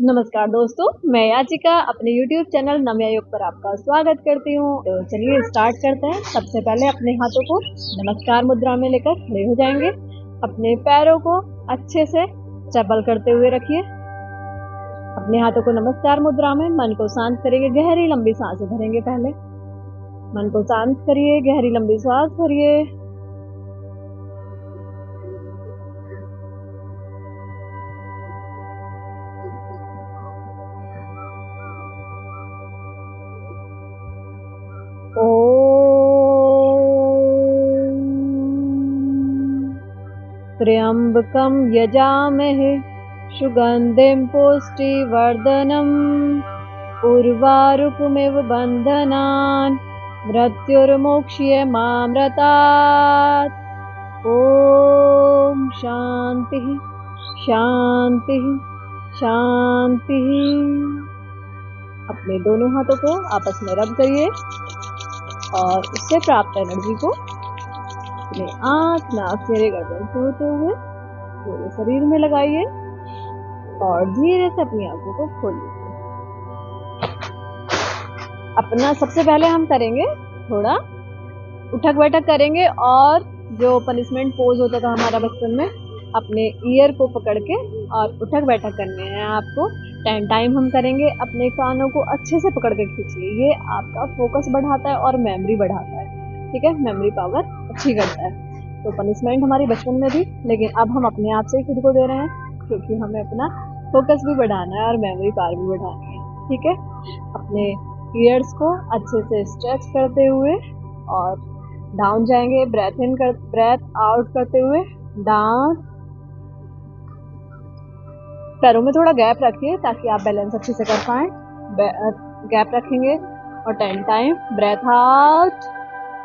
नमस्कार दोस्तों, मैं याचिका अपने YouTube चैनल नम्या योग पर आपका स्वागत करती हूँ। तो चलिए स्टार्ट करते हैं। सबसे पहले अपने हाथों को नमस्कार मुद्रा में लेकर खड़े हो जाएंगे। अपने पैरों को अच्छे से चपल करते हुए रखिए। अपने हाथों को नमस्कार मुद्रा में मन को शांत करेंगे। गहरी लंबी सांसें भरेंगे। पहले मन को शांत करिए, गहरी लंबी सांस भरिए। त्र्यंबकं यजामहे सुगंधिं पुष्टिवर्धनम् उर्वारुकमिव बन्धनान् मृत्युर्मोक्ष्यमामृतात्। ओम शांति शांति शांति। अपने दोनों हाथों को आपस में रब करिए और उससे प्राप्त एनर्जी को अपने आँख, नाक, चेहरे, गर्दन से होते हुए पूरे शरीर में लगाइए और धीरे से अपनी आंखों को खोलिए। अपना सबसे पहले हम करेंगे थोड़ा उठक बैठक करेंगे, और जो पनिशमेंट पोज होता था हमारा बचपन में, अपने ईयर को पकड़ के और उठक बैठक करने हैं आपको। 10 टाइम हम करेंगे। अपने कानों को अच्छे से पकड़ के खींचिए। ये आपका फोकस बढ़ाता है और मेमोरी बढ़ाता है। ठीक है, मेमोरी पावर अच्छी करता है। तो पनिशमेंट हमारी बचपन में थी, लेकिन अब हम अपने आप से ही खुद को दे रहे हैं, क्योंकि हमें अपना फोकस भी बढ़ाना है और मेमोरी पावर भी बढ़ानी है। ठीक है, अपने ईयर्स को अच्छे से स्ट्रेच करते हुए और डाउन जाएंगे। ब्रेथ इन कर, ब्रेथ आउट करते हुए डाउन। पैरों में थोड़ा गैप रखिए ताकि आप बैलेंस अच्छे से कर पाएं। गैप रखेंगे और 10 time breathe out,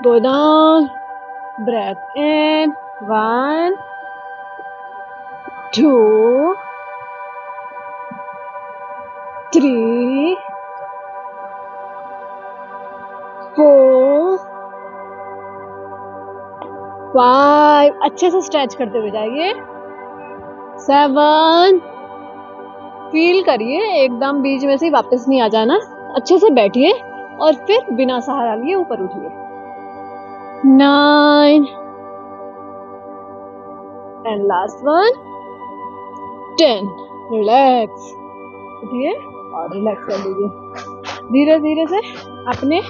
go down, breathe in, 1 2 3 4 5। अच्छे से स्ट्रेच करते हुए जाइए। 7। फील करिए, एकदम बीच में से वापस नहीं आ जाना। अच्छे से बैठिए और फिर बिना सहारा लिए ऊपर उठिए। 9 एंड लास्ट 1 10। रिलैक्स, उठिए और रिलैक्स कर लीजिए। धीरे धीरे से अपने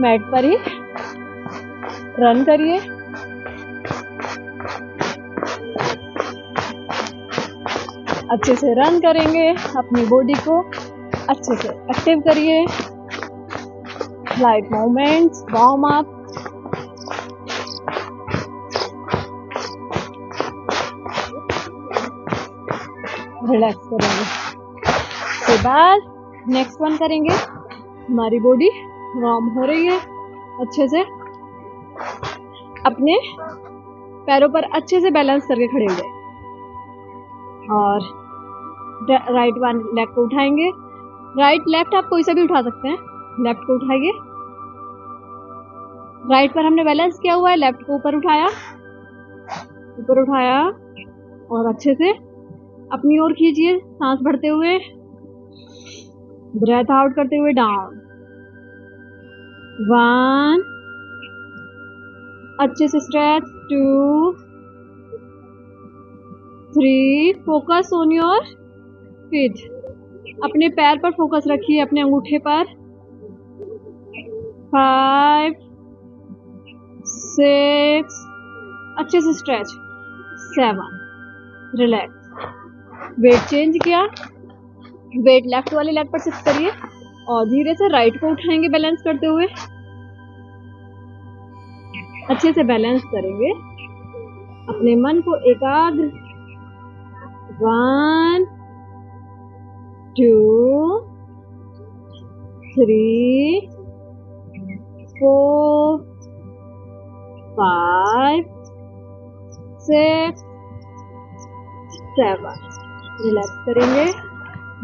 मैट पर ही रन करिए। अच्छे से रन करेंगे, अपनी बॉडी को अच्छे से एक्टिव करिए। Light movements, warm up. Relax करेंगे। उसके बाद नेक्स्ट वन करेंगे। हमारी बॉडी वार्म हो रही है। अच्छे से अपने पैरों पर अच्छे से बैलेंस करके खड़े हो जाए और राइट वन लेग को उठाएंगे। राइट लेफ्ट आप कोई सा भी उठा सकते हैं। लेफ्ट को उठाइए। राइट पर हमने बैलेंस किया हुआ है, लेफ्ट को ऊपर उठाया और अच्छे से अपनी ओर खींचिए, सांस भरते हुए, ब्रेथ आउट करते हुए डाउन। 1, अच्छे से stretch. 2 3। Focus on your feet. अपने पैर पर फोकस रखिए, अपने अंगूठे पर। 5 6। अच्छे से स्ट्रेच। 7। रिलैक्स। वेट चेंज किया। वेट लेफ्ट वाले लेग पर शिफ्ट करिए और धीरे से राइट को उठाएंगे बैलेंस करते हुए। अच्छे से बैलेंस करेंगे। अपने मन को एकाग्र। 1 2 3 4 5 6 7। रिलैक्स करेंगे।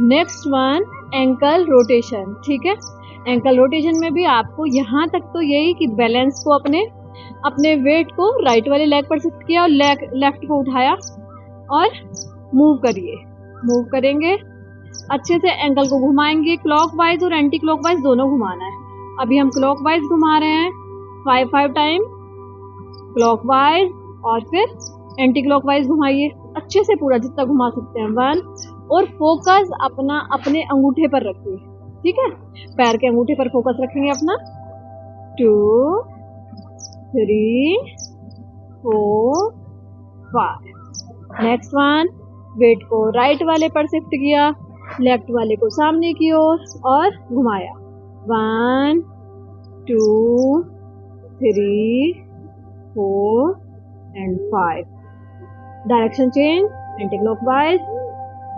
Next one ankle rotation. ठीक है, एंकल रोटेशन में भी आपको यहाँ तक तो यही कि बैलेंस को अपने वेट को राइट वाले लेग पर शिफ्ट किया और लेफ्ट को उठाया और मूव करिए। मूव करेंगे अच्छे से एंकल को घुमाएंगे, क्लॉकवाइज और एंटी क्लॉकवाइज दोनों घुमाना है। अभी हम क्लॉकवाइज घुमा रहे हैं 5 टाइम क्लॉकवाइज, और फिर एंटी क्लॉकवाइज घुमाइए अच्छे से, पूरा जितना घुमा सकते हैं 1। और फोकस अपना अपने अंगूठे पर रखिए, ठीक है, पैर के अंगूठे पर फोकस रखेंगे अपना। 2 3 4 5। नेक्स्ट वन, वेट को राइट वाले पर शिफ्ट किया, लेफ्ट वाले को सामने की ओर और घुमाया। 1 2 3 4 and 5। Direction change, anti clockwise.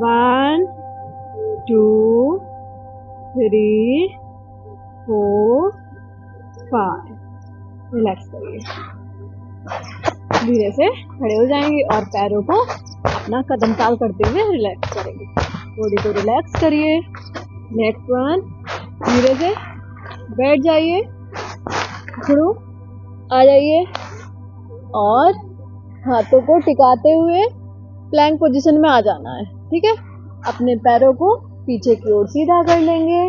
1 2 3 4 5। Relax करिए, धीरे से खड़े हो जाएंगे और पैरों को अपना कदम ताल करते हुए रिलैक्स करेंगे। बॉडी को रिलैक्स करिए। नेक्स्ट वन, धीरे से बैठ जाइए, शुरू आ जाइए और हाथों को टिकाते हुए प्लैंक पोजीशन में आ जाना है, ठीक है। अपने पैरों को पीछे की ओर सीधा कर लेंगे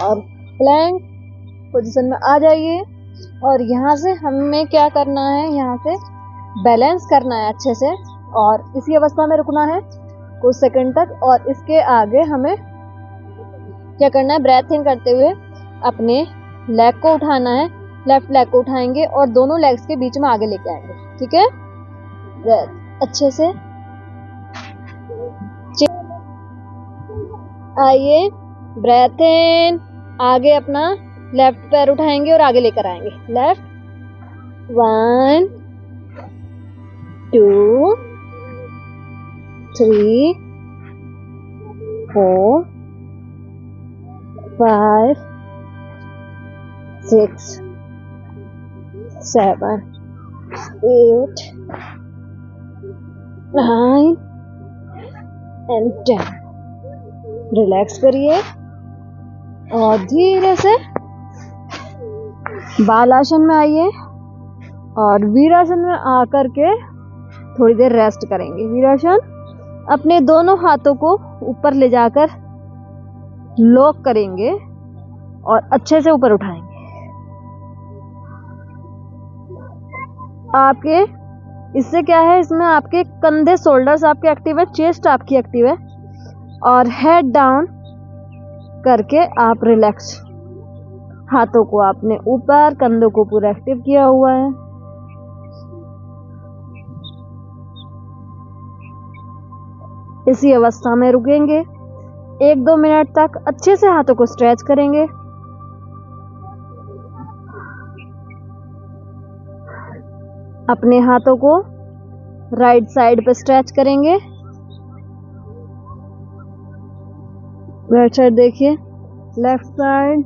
और प्लैंक पोजीशन में आ जाइए। और यहाँ से हमें क्या करना है, यहाँ से बैलेंस करना है अच्छे से और इसी अवस्था में रुकना है कुछ सेकंड तक। और इसके आगे हमें क्या करना है, ब्रेथ इन करते हुए अपने लेग को उठाना है, लेफ्ट लेग को उठाएंगे और दोनों लेग्स के बीच में आगे लेके आएंगे, ठीक है। ब्रेथ अच्छे से आइए, ब्रेथ इन, आगे अपना लेफ्ट पैर उठाएंगे और आगे लेकर आएंगे, लेफ्ट। 1 2 3 4 5 6 7 8 9 एंड 10। रिलैक्स करिए और धीरे से बाल आसन में आइए और वीरासन में आकर के थोड़ी देर रेस्ट करेंगे। वीरासन, अपने दोनों हाथों को ऊपर ले जाकर लॉक करेंगे और अच्छे से ऊपर उठाएंगे। आपके इससे क्या है, इसमें आपके कंधे, शोल्डर्स आपके एक्टिव है, चेस्ट आपकी एक्टिव है और हेड डाउन करके आप रिलैक्स, हाथों को आपने ऊपर, कंधों को पूरा एक्टिव किया हुआ है। इसी अवस्था में रुकेंगे 1-2 मिनट तक, अच्छे से हाथों को स्ट्रेच करेंगे। अपने हाथों को राइट साइड पे स्ट्रेच करेंगे। राइट साइड देखिए, लेफ्ट साइड,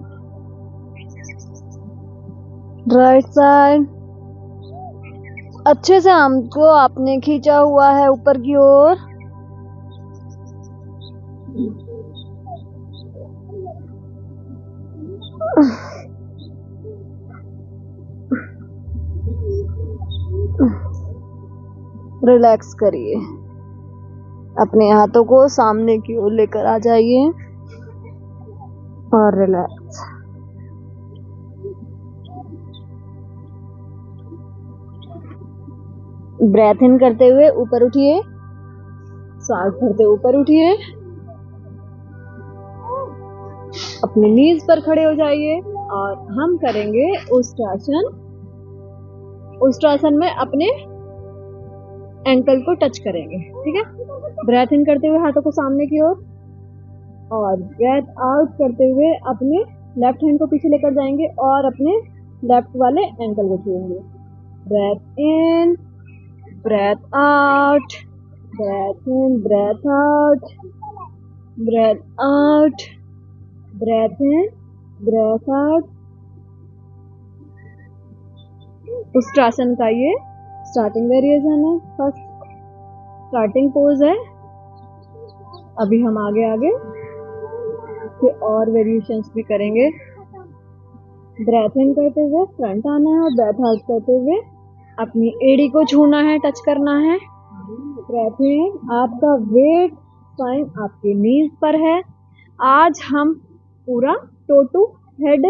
राइट साइड। अच्छे से आर्म को आपने खींचा हुआ है ऊपर की ओर। रिलैक्स करिए, अपने हाथों को सामने की ओर लेकर आ जाइए और रिलैक्स। ब्रेथ इन करते हुए ऊपर उठिए, सांस भरते ऊपर उठिए, अपने नीज पर खड़े हो जाइए और हम करेंगे उष्ट्रासन। उष्ट्रासन में अपने एंकल को टच करेंगे, ठीक है। ब्रेथ इन करते हुए हाथों को सामने की ओर और ब्रेथ आउट करते हुए अपने लेफ्ट हैंड को पीछे लेकर जाएंगे और अपने लेफ्ट वाले एंकल को छूएंगे। Breathe in, breathe out, breathe in, breathe out, breathe out, breathe in, breathe out. Ushtrasana का ये स्टार्टिंग वेरिएशन है, फर्स्ट स्टार्टिंग पोज है। अभी हम आगे आगे के और वेरिएशंस भी करेंगे। ब्रेथ इन करते हुए फ्रंट आना है और ब्रेथ आउट करते हुए अपनी एड़ी को छूना है, टच करना है। ब्रेथ इन, आपका वेट स्पाइन आपके नीज पर है। आज हम पूरा टो टू हेड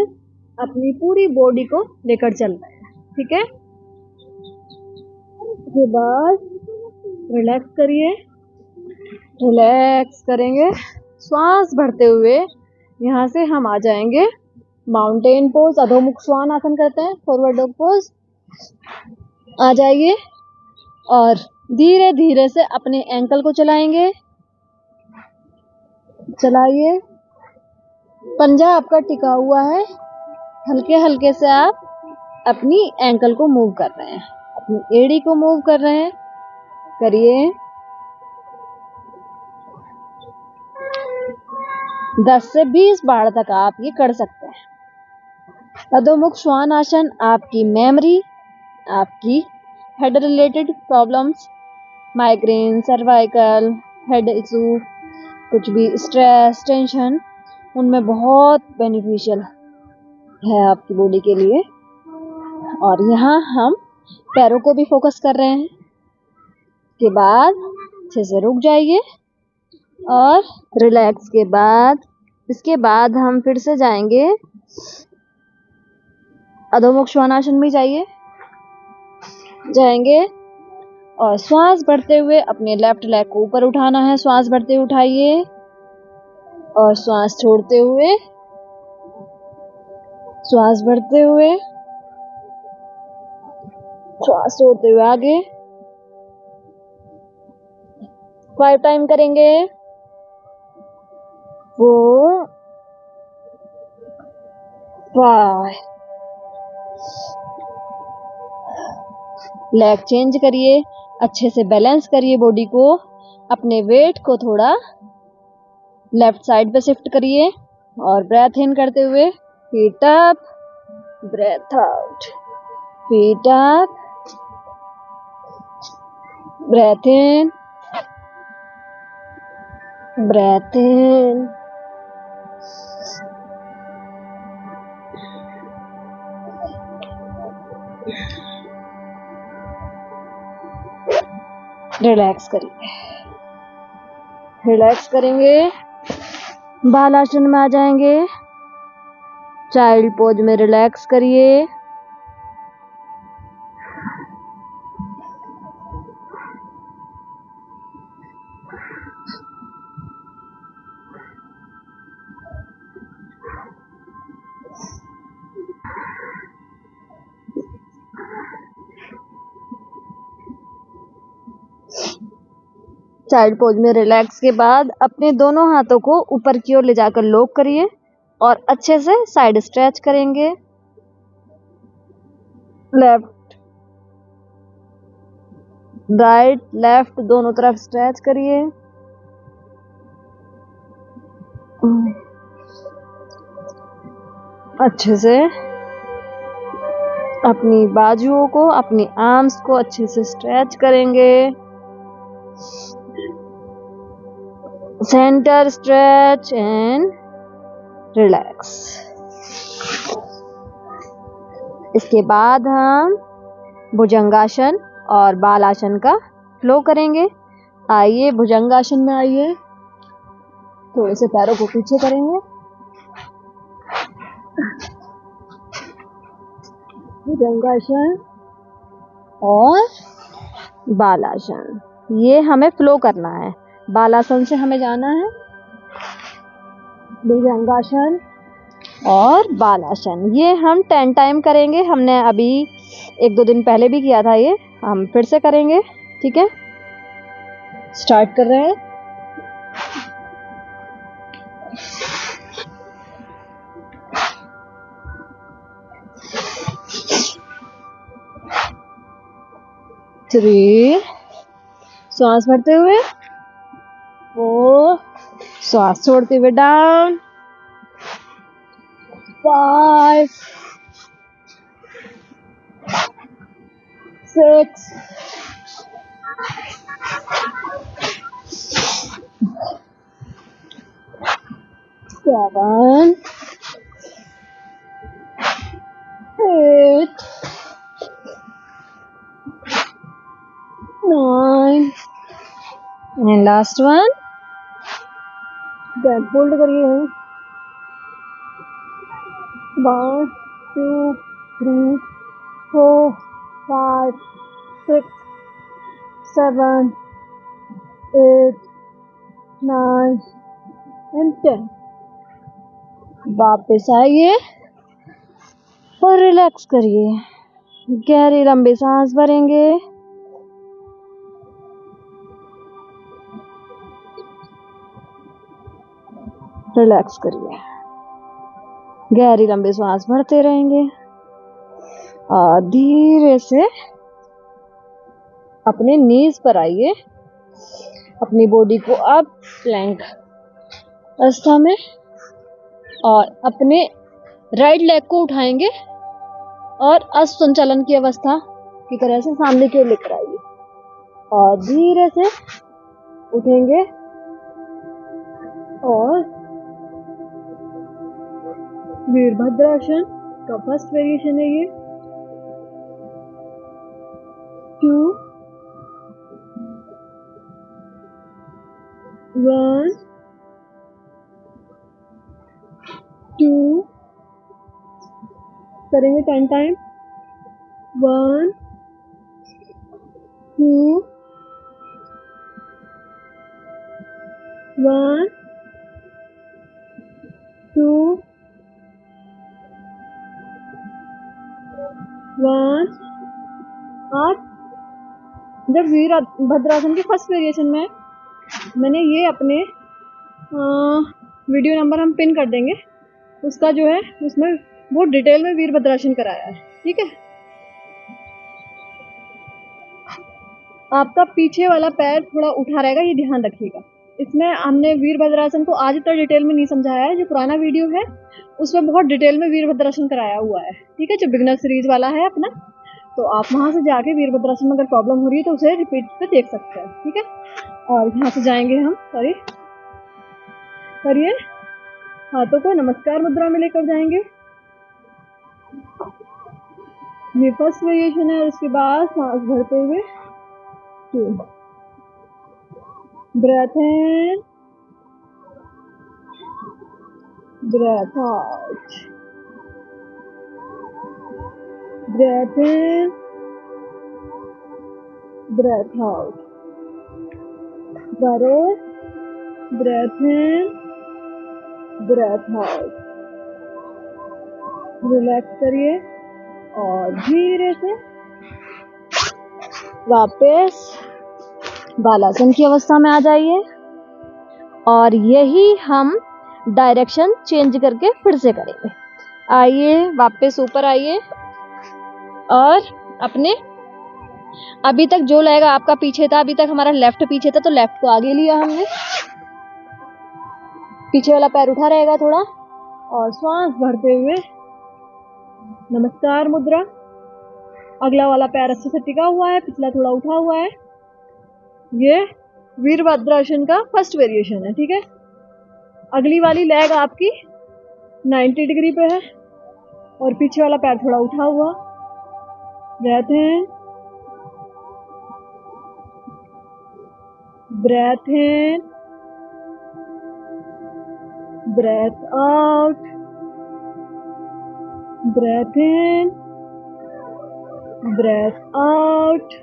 अपनी पूरी बॉडी को लेकर चल रहे हैं, ठीक है। उसके बाद रिलैक्स करिए, रिलैक्स करेंगे, श्वास भरते हुए यहाँ से हम आ जाएंगे माउंटेन पोज, अधोमुख श्वान आसन करते हैं, फॉरवर्ड डॉग पोज। आ जाइए और धीरे धीरे से अपने एंकल को चलाएंगे, चलाइए। पंजा आपका टिका हुआ है, हल्के हल्के से आप अपनी एंकल को मूव कर रहे हैं, अपनी एड़ी को मूव कर रहे हैं, करिए। 10 से 20 बार तक आप ये कर सकते हैं। अधोमुख श्वान आसन आपकी मेमोरी, आपकी head related problems, migraine, cervical, head issue, कुछ भी स्ट्रेस, टेंशन, उनमें बहुत बेनिफिशियल है आपकी बॉडी के लिए। और यहाँ हम पैरों को भी फोकस कर रहे हैं। के बाद अच्छे से रुक जाइए और रिलैक्स के बाद इसके बाद हम फिर से जाएंगे अधोमुख श्वानासन में जाएंगे और श्वास भरते हुए अपने लेफ्ट लेग को ऊपर उठाना है। श्वास भरते हुए उठाइए और श्वास छोड़ते हुए, श्वास भरते हुए, श्वास छोड़ते हुए आगे। 5 टाइम करेंगे। 4 5। लेग चेंज करिए, अच्छे से बैलेंस करिए बॉडी को, अपने वेट को थोड़ा लेफ्ट साइड पे शिफ्ट करिए और ब्रेथ इन करते हुए feet up, breathe out, feet up, breathe in, breathe in, relax करिए, रिलैक्स करेंगे। बालासन में आ जाएंगे, चाइल्ड पोज में रिलैक्स करिए। चाइल्ड पोज में रिलैक्स के बाद अपने दोनों हाथों को ऊपर की ओर ले जाकर लॉक करिए और अच्छे से साइड स्ट्रेच करेंगे। लेफ्ट राइट लेफ्ट दोनों तरफ स्ट्रेच करिए। अच्छे से अपनी बाजुओं को, अपनी आर्म्स को अच्छे से स्ट्रेच करेंगे। Centre stretch and relax. इसके बाद हम भुजंगासन और बालासन का फ्लो करेंगे। आइए भुजंगासन में आइए, थोड़े से पैरों को पीछे करेंगे। भुजंगासन और बालासन, ये हमें फ्लो करना है। बालासन से हमें जाना है भुजंगासन और बालासन। ये हम 10 टाइम करेंगे। हमने अभी 1-2 दिन पहले भी किया था, ये हम फिर से करेंगे, ठीक है। स्टार्ट कर रहे हैं। थ्री, श्वास भरते हुए। 4, श्वास छोड़ते हुए down. 5, 6, 7, 8, 9, and last one then hold करिए यहीं। 1 2 3 4 5 6 7 8 9 and 10। वापस आइए और रिलैक्स करिए। गहरी लंबी सांस भरेंगे। रिलैक्स करिए। गहरी लंबी सांस भरते रहेंगे और धीरे से अपने नीज पर आइए। अपनी बॉडी को अप प्लैंक अवस्था में और अपने राइट लेग को उठाएंगे और असंचालन की अवस्था की तरह से सामने की ओर लेकर आइए और धीरे से उठेंगे और वीरभद्रासन का फर्स्ट वेरिएशन है ये। 2 1 2 करेंगे 10 टाइम। 1 2 1 2 1। और जब वीरभद्रासन के फर्स्ट वेरिएशन में मैंने ये अपने वीडियो नंबर हम पिन कर देंगे, उसका जो है उसमें वो डिटेल में वीरभद्रासन कराया है, ठीक है। आपका पीछे वाला पैर थोड़ा उठा रहेगा, ये ध्यान रखिएगा। इसमें हमने वीरभद्रासन को आज इतना डिटेल में नहीं समझाया है, जो पुराना वीडियो है उसमें बहुत डिटेल में वीरभद्रासन कराया हुआ है, ठीक है, जो बिगनर सीरीज वाला है अपना। तो आप वहां से जाके वीरभद्रासन में अगर प्रॉब्लम हो रही है तो उसे रिपीट पे देख सकते हैं, ठीक है। और यहाँ से जाएंगे हम, सॉरी करिए, हाथों को नमस्कार मुद्रा में लेकर जाएंगे। ये फर्स्ट वेरिएशन है। उसके बाद सांस भरते हुए 2 breath in, breathe out, breathe in, breathe out. भरो, breath in, breathe out. Relax करिए और धीरे से वापस बालासन की अवस्था में आ जाइए और यही हम डायरेक्शन चेंज करके फिर से करेंगे। आइए वापस ऊपर आइए और अपने अभी तक जो लेग आपका पीछे था, अभी तक हमारा लेफ्ट पीछे था तो लेफ्ट को आगे लिया हमने। पीछे वाला पैर उठा रहेगा थोड़ा और श्वास भरते हुए नमस्कार मुद्रा। अगला वाला पैर अच्छे से टिका हुआ है, पिछला थोड़ा उठा हुआ है। ये वीरभद्रासन का फर्स्ट वेरिएशन है, ठीक है। अगली वाली लेग आपकी 90 डिग्री पे है और पीछे वाला पैर थोड़ा उठा हुआ। Breathe in, breathe in, breathe out, breathe in, breathe out,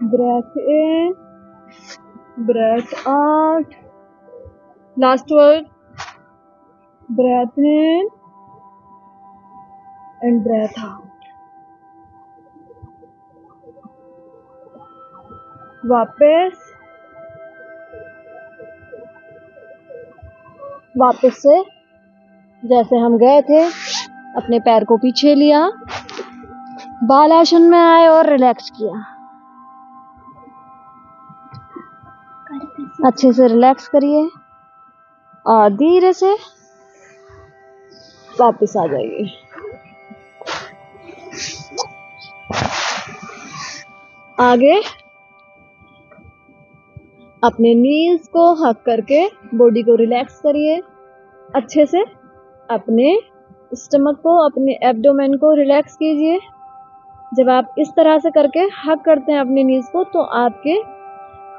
breathe in, breathe out. Last word, breathe in and breathe out. वापस से जैसे हम गए थे, अपने पैर को पीछे लिया, बालासन में आए और रिलैक्स किया। अच्छे से रिलैक्स करिए और धीरे से वापस आ जाइए। आगे अपने नीज को हक करके बॉडी को रिलैक्स करिए अच्छे से। अपने स्टमक को, अपने एब्डोमेन को रिलैक्स कीजिए। जब आप इस तरह से करके हक करते हैं अपने नीज को तो आपके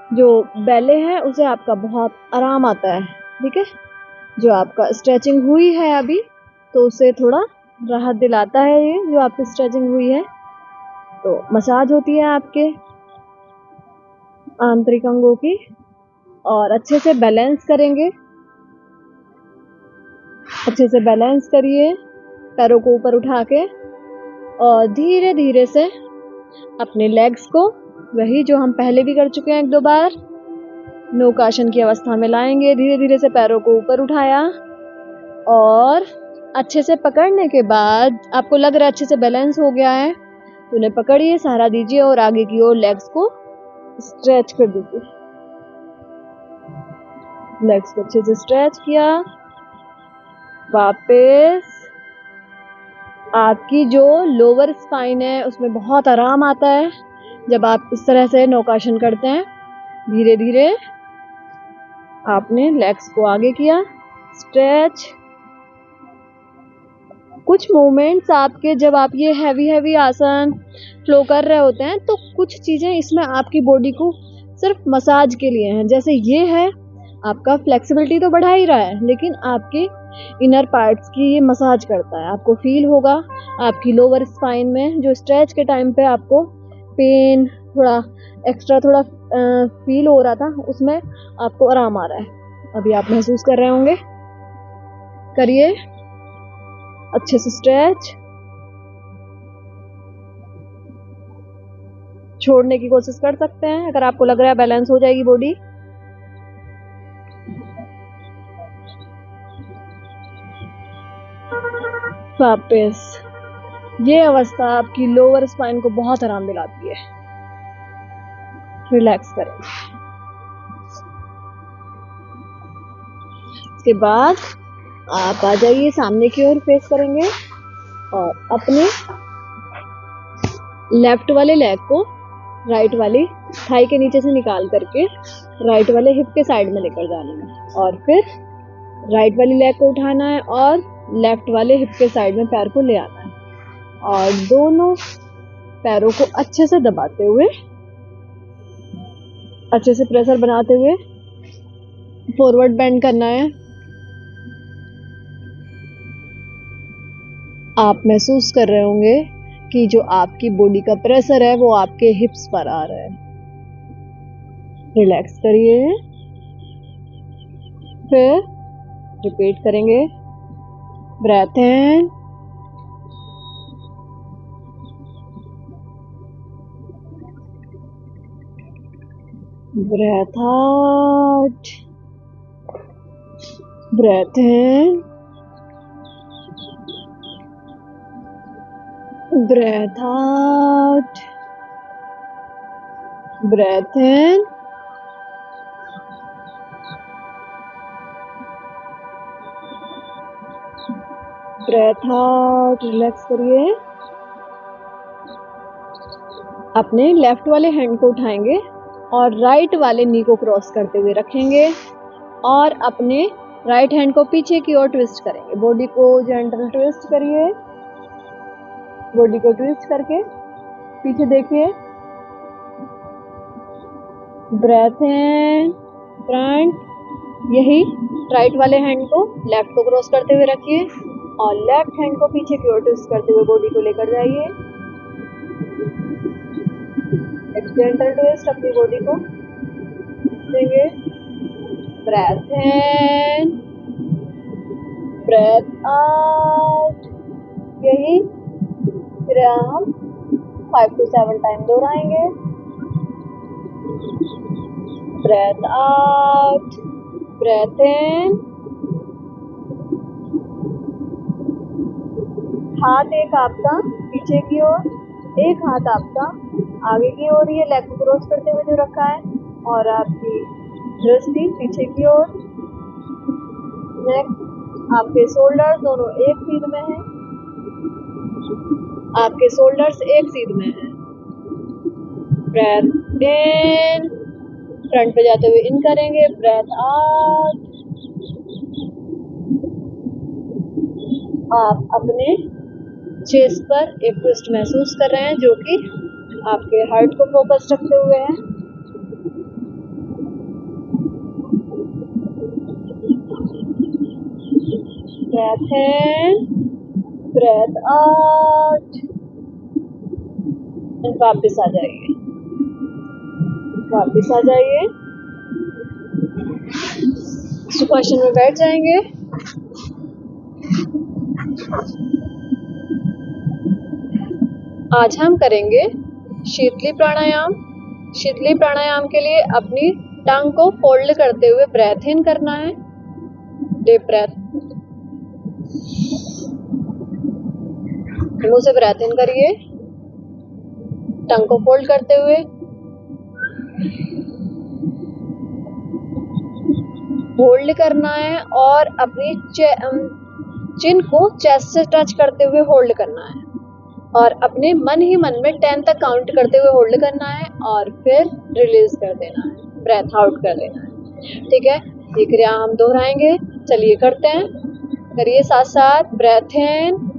जो बैले है उसे आपका बहुत आराम आता है, ठीक है। जो आपका स्ट्रेचिंग हुई है अभी, तो उसे थोड़ा राहत दिलाता है ये जो आपकी स्ट्रेचिंग हुई है। तो मसाज होती है आपके आंतरिक अंगों की, और अच्छे से बैलेंस करेंगे। अच्छे से बैलेंस करिए पैरों को ऊपर उठा के, और धीरे धीरे से अपने लेग्स को, वही जो हम पहले भी कर चुके हैं 1-2 बार, नौकासन की अवस्था में लाएंगे। धीरे धीरे से पैरों को ऊपर उठाया, और अच्छे से पकड़ने के बाद आपको लग रहा है अच्छे से बैलेंस हो गया है, तो उन्हें पकड़िए, सहारा दीजिए और आगे की ओर लेग्स को स्ट्रेच कर दीजिए। लेग्स को अच्छे से स्ट्रेच किया। वापस आपकी जो लोअर स्पाइन है उसमें बहुत आराम आता है जब आप इस तरह से नौकासन करते हैं। धीरे धीरे आपने लेग्स को आगे किया, स्ट्रेच। कुछ मोमेंट्स आपके, जब आप ये हैवी आसन फ्लो कर रहे होते हैं, तो कुछ चीजें इसमें आपकी बॉडी को सिर्फ मसाज के लिए हैं। जैसे ये है, आपका फ्लेक्सिबिलिटी तो बढ़ा ही रहा है, लेकिन आपके इनर पार्ट्स की ये मसाज करता है। आपको फील होगा आपकी लोअर स्पाइन में, जो स्ट्रेच के टाइम पे आपको पेन थोड़ा एक्स्ट्रा थोड़ा फील हो रहा था, उसमें आपको आराम आ रहा है। अभी आप महसूस कर रहे होंगे। करिए अच्छे से स्ट्रेच। छोड़ने की कोशिश कर सकते हैं अगर आपको लग रहा है बैलेंस हो जाएगी बॉडी। वापस ये अवस्था आपकी लोअर स्पाइन को बहुत आराम दिलाती है। रिलैक्स करें। इसके बाद आप आ जाइए, सामने की ओर फेस करेंगे, और अपने लेफ्ट वाले लेग को राइट वाली थाई के नीचे से निकाल करके राइट वाले हिप के साइड में लेकर जाना है, और फिर राइट वाली लेग को उठाना है और लेफ्ट वाले हिप के साइड में पैर को ले आना है, और दोनों पैरों को अच्छे से दबाते हुए, अच्छे से प्रेशर बनाते हुए फॉरवर्ड बेंड करना है। आप महसूस कर रहे होंगे कि जो आपकी बॉडी का प्रेशर है वो आपके हिप्स पर आ रहा है। रिलैक्स करिए, फिर रिपीट करेंगे। Breath in, breathe out, breathe in, breathe out, breathe in, breathe out. Relax करिए। अपने लेफ्ट वाले हैंड को उठाएंगे और राइट वाले नी को क्रॉस करते हुए रखेंगे, और अपने राइट हैंड को पीछे की ओर ट्विस्ट करेंगे। बॉडी को जेंटल ट्विस्ट करिए। बॉडी को ट्विस्ट करके पीछे देखिए। Breath in, front. यही राइट वाले हैंड को लेफ्ट को क्रॉस करते हुए रखिए, और लेफ्ट हैंड को पीछे की ओर ट्विस्ट करते हुए बॉडी को लेकर जाइए। एक जेंटल ट्विस्ट अपनी बॉडी को देंगे। Breath in, breathe out. यही फिर हम 5 to 7 टाइम दोहराएंगे। ब्रेथ आउट, ब्रेथ इन। हाथ एक आपका पीछे की ओर, एक हाथ आपका आगे की ओर, ये लेग को क्रॉस करते हुए जो रखा है, और आपकी दृष्टि पीछे की ओर। नेक, आपके शोल्डर्स दोनों एक सीध में हैं। आपके शोल्डर्स एक सीध में हैं। ब्रेथ इन, फ्रंट पे जाते हुए इन करेंगे। Breathe out. आप अपने चेस्ट पर एक ट्विस्ट महसूस कर रहे हैं, जो कि आपके हार्ट को फोकस रखते हुए है। ब्रेथ इन, ब्रेथ आउट, वापस आ जाइए, वापस आ जाइए, सुखासन में बैठ जाएंगे। आज हम करेंगे शीतली प्राणायाम। शीतली प्राणायाम के लिए अपनी टंग को फोल्ड करते हुए ब्रेथ इन करना है, डीप ब्रेथ, मुंह से ब्रेथ इन करिए, टंग को फोल्ड करते हुए, होल्ड करना है और अपनी चिन को चेस्ट से टच करते हुए होल्ड करना है और अपने मन ही मन में 10 तक काउंट करते हुए होल्ड करना है और फिर रिलीज कर देना है, ब्रेथ आउट कर देना है। ठीक है, ये क्रिया हम दोहराएंगे। चलिए करते हैं, करिए साथ साथ। ब्रेथ इन,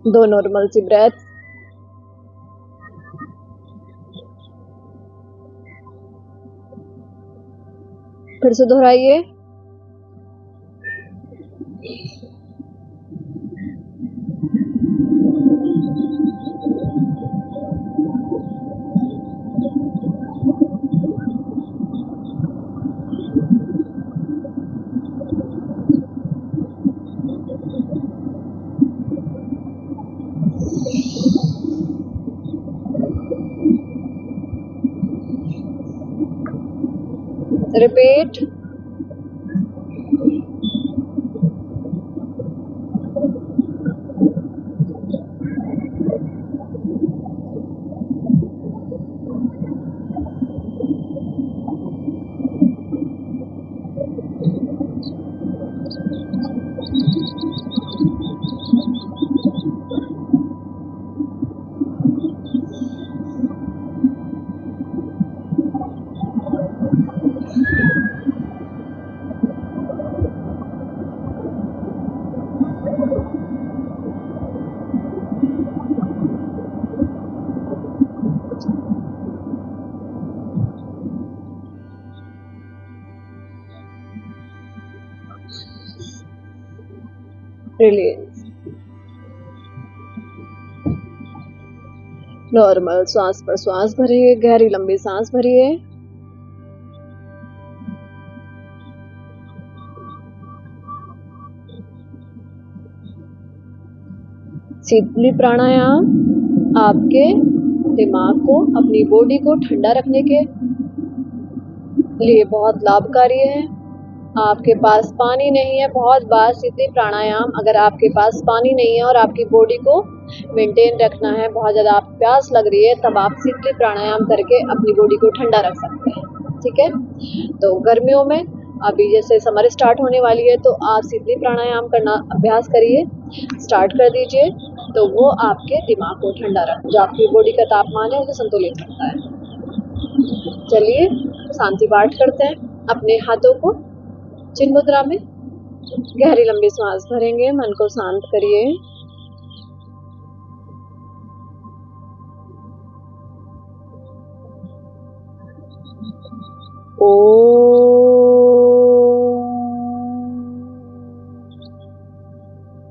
दो नॉर्मल सी ब्रेथ, फिर से दोहराइए। रिपीट। रिलीज। नॉर्मल श्वास पर श्वास भरिए, गहरी लंबी सांस भरिए। शीतली प्राणायाम आपके दिमाग को, अपनी बॉडी को ठंडा रखने के लिए बहुत लाभकारी है। आपके पास पानी नहीं है, बहुत बार शीतली प्राणायाम, अगर आपके पास पानी नहीं है और आपकी बॉडी को मेंटेन रखना है, बहुत ज़्यादा आप प्यास लग रही है, तब आप शीतली प्राणायाम करके अपनी बॉडी को ठंडा रख सकते हैं। ठीक है, तो गर्मियों में अभी जैसे समर स्टार्ट होने वाली है, तो आप शीतली प्राणायाम करना अभ्यास करिए, स्टार्ट कर दीजिए, तो वो आपके दिमाग को ठंडा रख, जो आपकी बॉडी का तापमान है उसे संतुलित रखता है। चलिए शांति पाठ करते हैं। अपने हाथों को चिन्ह मुद्रा में, गहरी लंबी सांस भरेंगे, मन को शांत करिए।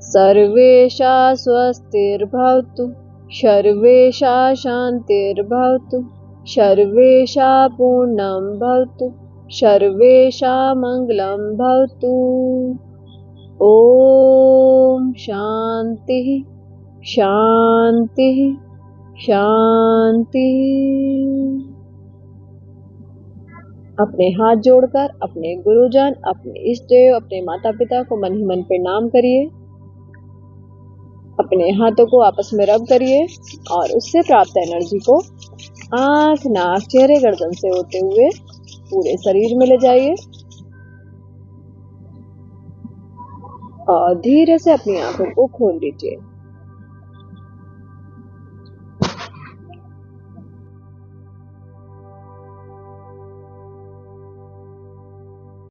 सर्वेषा स्वस्तिर्भवतु, सर्वेषा शान्तिर्भवतु, सर्वेषा पूर्णं भवतु, सर्वेषा मंगलं भवतु। ओम शांति शांति शांति। अपने हाथ जोड़कर अपने गुरुजन, अपने इष्ट देव, अपने माता पिता को मन ही मन प्रणाम करिए। अपने हाथों को आपस में रब करिए और उससे प्राप्त एनर्जी को आंख, नाक, चेहरे, गर्दन से होते हुए पूरे शरीर में ले जाइए और धीरे से अपनी आंखों को खोल दीजिए।